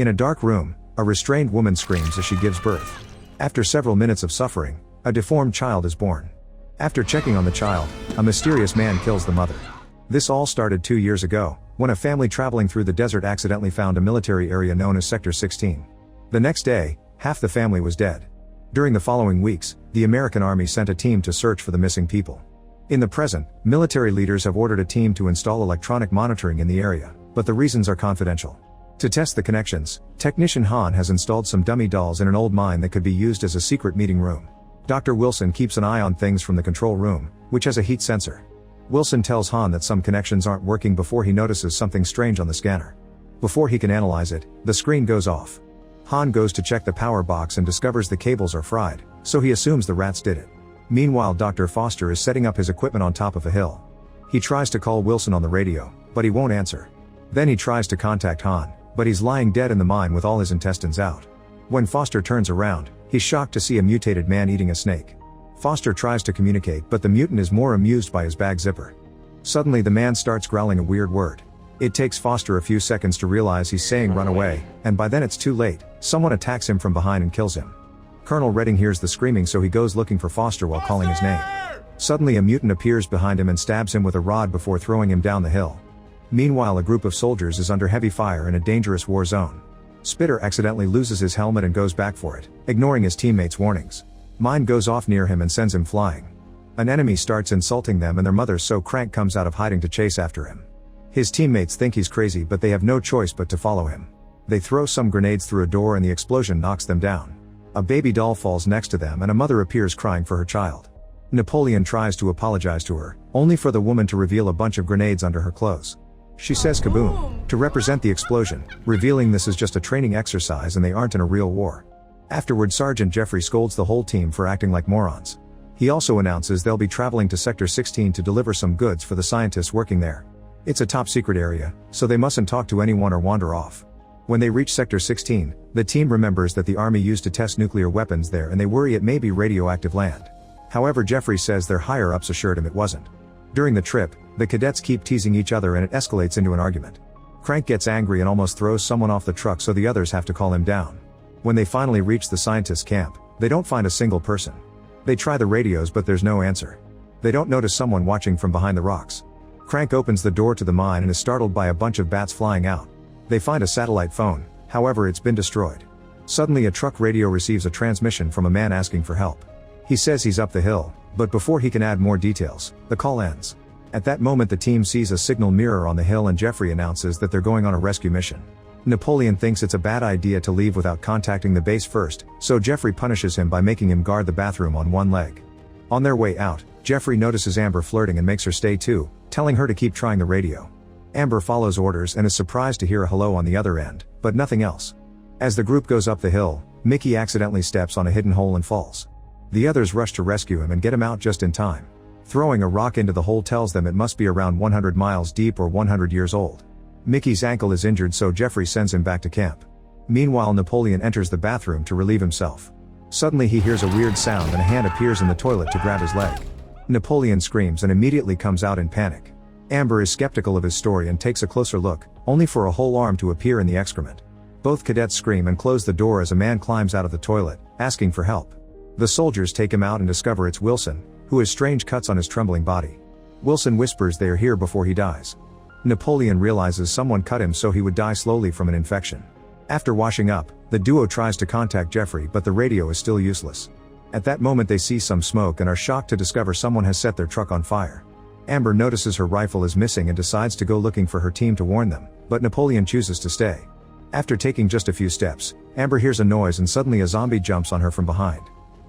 In a dark room, a restrained woman screams as she gives birth. After several minutes of suffering, a deformed child is born. After checking on the child, a mysterious man kills the mother. This all started 2 years ago, when a family traveling through the desert accidentally found a military area known as Sector 16. The next day, half the family was dead. During the following weeks, the American Army sent a team to search for the missing people. In the present, military leaders have ordered a team to install electronic monitoring in the area, but the reasons are confidential. To test the connections, technician Han has installed some dummy dolls in an old mine that could be used as a secret meeting room. Dr. Wilson keeps an eye on things from the control room, which has a heat sensor. Wilson tells Han that some connections aren't working before he notices something strange on the scanner. Before he can analyze it, the screen goes off. Han goes to check the power box and discovers the cables are fried, so he assumes the rats did it. Meanwhile, Dr. Foster is setting up his equipment on top of a hill. He tries to call Wilson on the radio, but he won't answer. Then he tries to contact Han, but he's lying dead in the mine with all his intestines out. When Foster turns around, he's shocked to see a mutated man eating a snake. Foster tries to communicate, but the mutant is more amused by his bag zipper. Suddenly the man starts growling a weird word. It takes Foster a few seconds to realize he's saying run away, and by then it's too late. Someone attacks him from behind and kills him. Colonel Redding hears the screaming, so he goes looking for Foster while calling his name. Suddenly a mutant appears behind him and stabs him with a rod before throwing him down the hill. Meanwhile, a group of soldiers is under heavy fire in a dangerous war zone. Spitter accidentally loses his helmet and goes back for it, ignoring his teammates' warnings. Mine goes off near him and sends him flying. An enemy starts insulting them and their mother, so Crank comes out of hiding to chase after him. His teammates think he's crazy, but they have no choice but to follow him. They throw some grenades through a door and the explosion knocks them down. A baby doll falls next to them and a mother appears crying for her child. Napoleon tries to apologize to her, only for the woman to reveal a bunch of grenades under her clothes. She says kaboom to represent the explosion, revealing this is just a training exercise and they aren't in a real war. Afterward, Sergeant Jeffrey scolds the whole team for acting like morons. He also announces they'll be traveling to Sector 16 to deliver some goods for the scientists working there. It's a top secret area, so they mustn't talk to anyone or wander off. When they reach Sector 16, the team remembers that the army used to test nuclear weapons there and they worry it may be radioactive land. However, Jeffrey says their higher-ups assured him it wasn't. During the trip, the cadets keep teasing each other and it escalates into an argument. Crank gets angry and almost throws someone off the truck, so the others have to call him down. When they finally reach the scientist camp, they don't find a single person. They try the radios, but there's no answer. They don't notice someone watching from behind the rocks. Crank opens the door to the mine and is startled by a bunch of bats flying out. They find a satellite phone, however it's been destroyed. Suddenly a truck radio receives a transmission from a man asking for help. He says he's up the hill, but before he can add more details, the call ends. At that moment the team sees a signal mirror on the hill and Jeffrey announces that they're going on a rescue mission. Napoleon thinks it's a bad idea to leave without contacting the base first, so Jeffrey punishes him by making him guard the bathroom on one leg. On their way out, Jeffrey notices Amber flirting and makes her stay too, telling her to keep trying the radio. Amber follows orders and is surprised to hear a hello on the other end, but nothing else. As the group goes up the hill, Mickey accidentally steps on a hidden hole and falls. The others rush to rescue him and get him out just in time. Throwing a rock into the hole tells them it must be around 100 miles deep or 100 years old. Mickey's ankle is injured, so Jeffrey sends him back to camp. Meanwhile, Napoleon enters the bathroom to relieve himself. Suddenly he hears a weird sound and a hand appears in the toilet to grab his leg. Napoleon screams and immediately comes out in panic. Amber is skeptical of his story and takes a closer look, only for a whole arm to appear in the excrement. Both cadets scream and close the door as a man climbs out of the toilet, asking for help. The soldiers take him out and discover it's Wilson, who has strange cuts on his trembling body. Wilson whispers they are here before he dies. Napoleon realizes someone cut him, so he would die slowly from an infection. After washing up, the duo tries to contact Jeffrey, but the radio is still useless. At that moment they see some smoke and are shocked to discover someone has set their truck on fire. Amber notices her rifle is missing and decides to go looking for her team to warn them, but Napoleon chooses to stay. After taking just a few steps, Amber hears a noise and suddenly a zombie jumps on her from behind.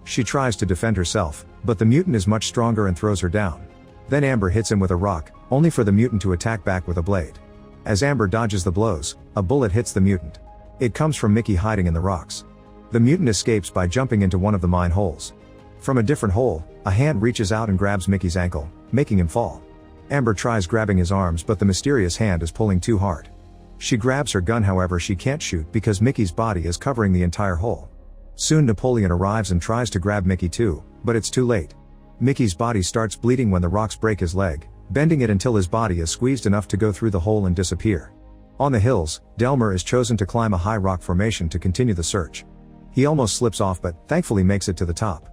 She tries to defend herself, but the mutant is much stronger and throws her down. Then Amber hits him with a rock, only for the mutant to attack back with a blade. As Amber dodges the blows, a bullet hits the mutant. It comes from Mickey hiding in the rocks. The mutant escapes by jumping into one of the mine holes. From a different hole, a hand reaches out and grabs Mickey's ankle, making him fall. Amber tries grabbing his arms, but the mysterious hand is pulling too hard. She grabs her gun, however she can't shoot because Mickey's body is covering the entire hole. Soon Napoleon arrives and tries to grab Mickey too, but it's too late. Mickey's body starts bleeding when the rocks break his leg, bending it until his body is squeezed enough to go through the hole and disappear. On the hills, Delmer is chosen to climb a high rock formation to continue the search. He almost slips off but thankfully makes it to the top.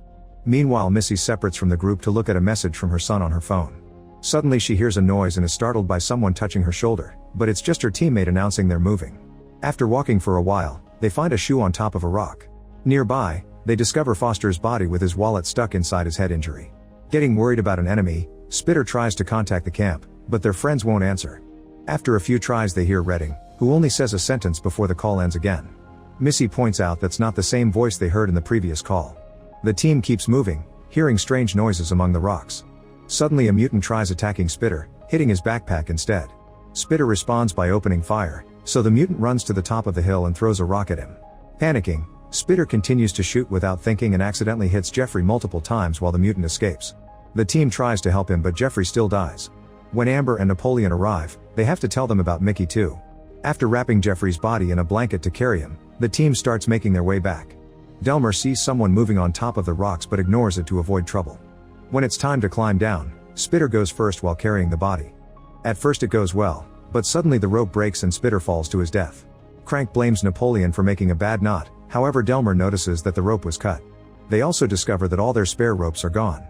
Meanwhile, Missy separates from the group to look at a message from her son on her phone. Suddenly she hears a noise and is startled by someone touching her shoulder, but it's just her teammate announcing they're moving. After walking for a while, they find a shoe on top of a rock. Nearby, they discover Foster's body with his wallet stuck inside his head injury. Getting worried about an enemy, Spitter tries to contact the camp, but their friends won't answer. After a few tries they hear Redding, who only says a sentence before the call ends again. Missy points out that's not the same voice they heard in the previous call. The team keeps moving, hearing strange noises among the rocks. Suddenly a mutant tries attacking Spitter, hitting his backpack instead. Spitter responds by opening fire, so the mutant runs to the top of the hill and throws a rock at him. Panicking, Spitter continues to shoot without thinking and accidentally hits Jeffrey multiple times while the mutant escapes. The team tries to help him but Jeffrey still dies. When Amber and Napoleon arrive, they have to tell them about Mickey too. After wrapping Jeffrey's body in a blanket to carry him, the team starts making their way back. Delmer sees someone moving on top of the rocks but ignores it to avoid trouble. When it's time to climb down, Spitter goes first while carrying the body. At first it goes well, but suddenly the rope breaks and Spitter falls to his death. Crank blames Napoleon for making a bad knot, however Delmer notices that the rope was cut. They also discover that all their spare ropes are gone.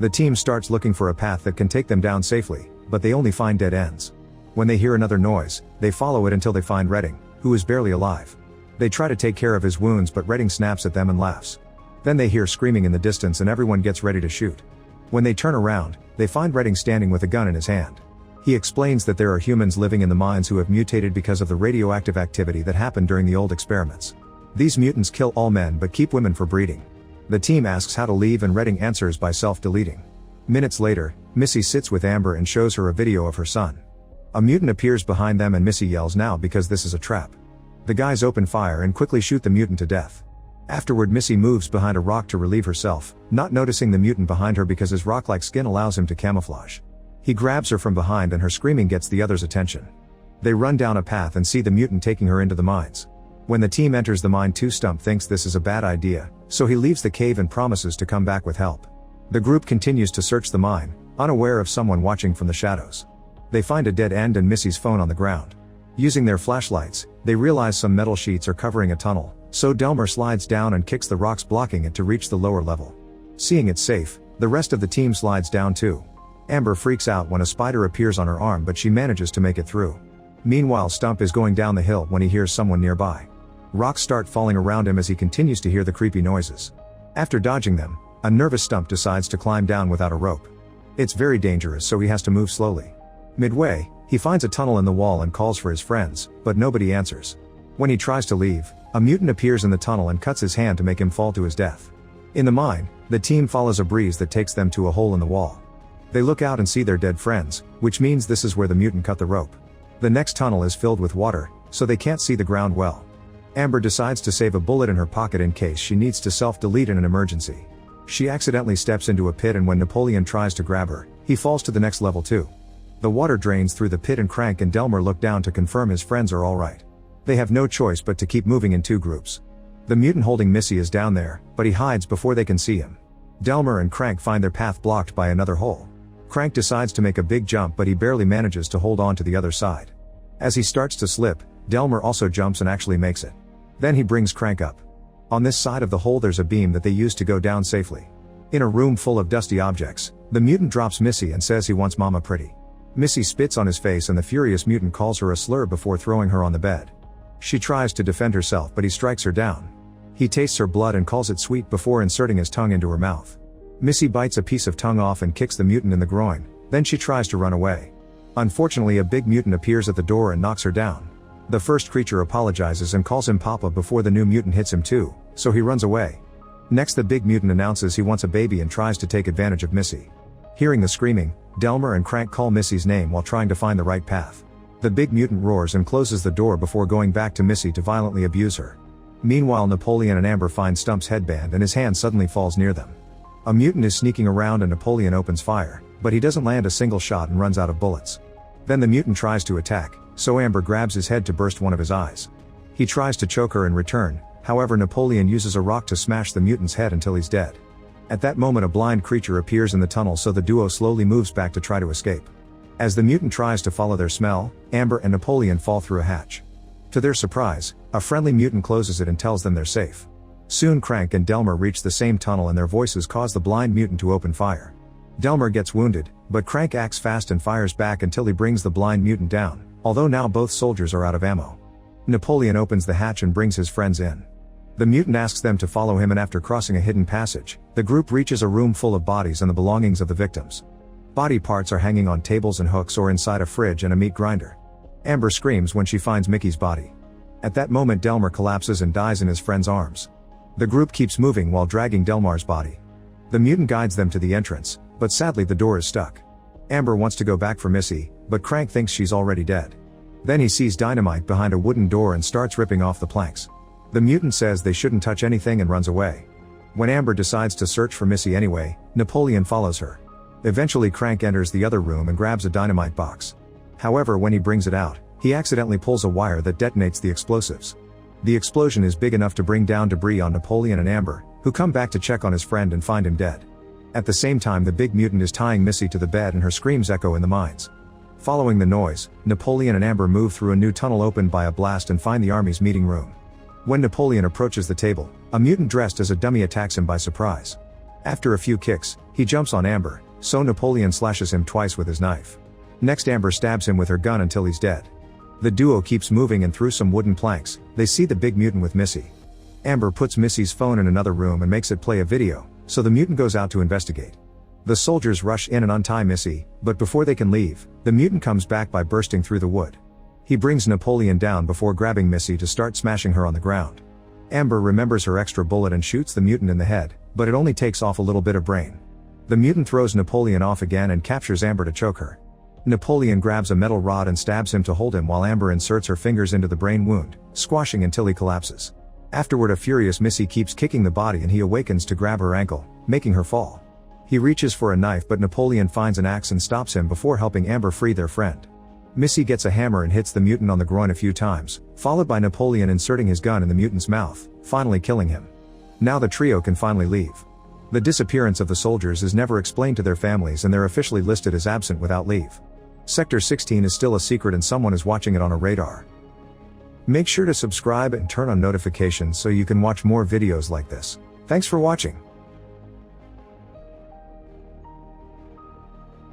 The team starts looking for a path that can take them down safely, but they only find dead ends. When they hear another noise, they follow it until they find Redding, who is barely alive. They try to take care of his wounds but Redding snaps at them and laughs. Then they hear screaming in the distance and everyone gets ready to shoot. When they turn around, they find Redding standing with a gun in his hand. He explains that there are humans living in the mines who have mutated because of the radioactive activity that happened during the old experiments. These mutants kill all men but keep women for breeding. The team asks how to leave and Redding answers by self-deleting. Minutes later, Missy sits with Amber and shows her a video of her son. A mutant appears behind them and Missy yells now because this is a trap. The guys open fire and quickly shoot the mutant to death. Afterward Missy moves behind a rock to relieve herself, not noticing the mutant behind her because his rock-like skin allows him to camouflage. He grabs her from behind and her screaming gets the others' attention. They run down a path and see the mutant taking her into the mines. When the team enters the mine too, Stump thinks this is a bad idea, so he leaves the cave and promises to come back with help. The group continues to search the mine, unaware of someone watching from the shadows. They find a dead end and Missy's phone on the ground. Using their flashlights, they realize some metal sheets are covering a tunnel, so Delmer slides down and kicks the rocks blocking it to reach the lower level. Seeing it's safe, the rest of the team slides down too. Amber freaks out when a spider appears on her arm but she manages to make it through. Meanwhile Stump is going down the hill when he hears someone nearby. Rocks start falling around him as he continues to hear the creepy noises. After dodging them, a nervous Stump decides to climb down without a rope. It's very dangerous so he has to move slowly. Midway, he finds a tunnel in the wall and calls for his friends, but nobody answers. When he tries to leave, a mutant appears in the tunnel and cuts his hand to make him fall to his death. In the mine, the team follows a breeze that takes them to a hole in the wall. They look out and see their dead friends, which means this is where the mutant cut the rope. The next tunnel is filled with water, so they can't see the ground well. Amber decides to save a bullet in her pocket in case she needs to self-delete in an emergency. She accidentally steps into a pit and when Napoleon tries to grab her, he falls to the next level too. The water drains through the pit and Crank and Delmer look down to confirm his friends are alright. They have no choice but to keep moving in two groups. The mutant holding Missy is down there, but he hides before they can see him. Delmer and Crank find their path blocked by another hole. Crank decides to make a big jump but he barely manages to hold on to the other side. As he starts to slip, Delmer also jumps and actually makes it. Then he brings Crank up. On this side of the hole there's a beam that they use to go down safely. In a room full of dusty objects, the mutant drops Missy and says he wants Mama Pretty. Missy spits on his face and the furious mutant calls her a slur before throwing her on the bed. She tries to defend herself but he strikes her down. He tastes her blood and calls it sweet before inserting his tongue into her mouth. Missy bites a piece of tongue off and kicks the mutant in the groin, then she tries to run away. Unfortunately a big mutant appears at the door and knocks her down. The first creature apologizes and calls him Papa before the new mutant hits him too, so he runs away. Next the big mutant announces he wants a baby and tries to take advantage of Missy. Hearing the screaming, Delmer and Crank call Missy's name while trying to find the right path. The big mutant roars and closes the door before going back to Missy to violently abuse her. Meanwhile Napoleon and Amber find Stump's headband and his hand suddenly falls near them. A mutant is sneaking around and Napoleon opens fire, but he doesn't land a single shot and runs out of bullets. Then the mutant tries to attack, so Amber grabs his head to burst one of his eyes. He tries to choke her in return, however Napoleon uses a rock to smash the mutant's head until he's dead. At that moment a blind creature appears in the tunnel so the duo slowly moves back to try to escape. As the mutant tries to follow their smell, Amber and Napoleon fall through a hatch. To their surprise, a friendly mutant closes it and tells them they're safe. Soon Crank and Delmer reach the same tunnel and their voices cause the blind mutant to open fire. Delmer gets wounded, but Crank acts fast and fires back until he brings the blind mutant down, although now both soldiers are out of ammo. Napoleon opens the hatch and brings his friends in. The mutant asks them to follow him, and after crossing a hidden passage, the group reaches a room full of bodies and the belongings of the victims. Body parts are hanging on tables and hooks or inside a fridge and a meat grinder. Amber screams when she finds Mickey's body. At that moment Delmer collapses and dies in his friend's arms. The group keeps moving while dragging Delmar's body. The mutant guides them to the entrance, but sadly the door is stuck. Amber wants to go back for Missy, but Crank thinks she's already dead. Then he sees dynamite behind a wooden door and starts ripping off the planks. The mutant says they shouldn't touch anything and runs away. When Amber decides to search for Missy anyway, Napoleon follows her. Eventually Crank enters the other room and grabs a dynamite box. However, when he brings it out, he accidentally pulls a wire that detonates the explosives. The explosion is big enough to bring down debris on Napoleon and Amber, who come back to check on his friend and find him dead. At the same time the big mutant is tying Missy to the bed and her screams echo in the mines. Following the noise, Napoleon and Amber move through a new tunnel opened by a blast and find the army's meeting room. When Napoleon approaches the table, a mutant dressed as a dummy attacks him by surprise. After a few kicks, he jumps on Amber, so Napoleon slashes him twice with his knife. Next Amber stabs him with her gun until he's dead. The duo keeps moving and through some wooden planks, they see the big mutant with Missy. Amber puts Missy's phone in another room and makes it play a video, so the mutant goes out to investigate. The soldiers rush in and untie Missy, but before they can leave, the mutant comes back by bursting through the wood. He brings Napoleon down before grabbing Missy to start smashing her on the ground. Amber remembers her extra bullet and shoots the mutant in the head, but it only takes off a little bit of brain. The mutant throws Napoleon off again and captures Amber to choke her. Napoleon grabs a metal rod and stabs him to hold him while Amber inserts her fingers into the brain wound, squashing until he collapses. Afterward a furious Missy keeps kicking the body and he awakens to grab her ankle, making her fall. He reaches for a knife but Napoleon finds an axe and stops him before helping Amber free their friend. Missy gets a hammer and hits the mutant on the groin a few times, followed by Napoleon inserting his gun in the mutant's mouth, finally killing him. Now the trio can finally leave. The disappearance of the soldiers is never explained to their families and they're officially listed as absent without leave. Sector 16 is still a secret and someone is watching it on a radar. Make sure to subscribe and turn on notifications so you can watch more videos like this. Thanks for watching.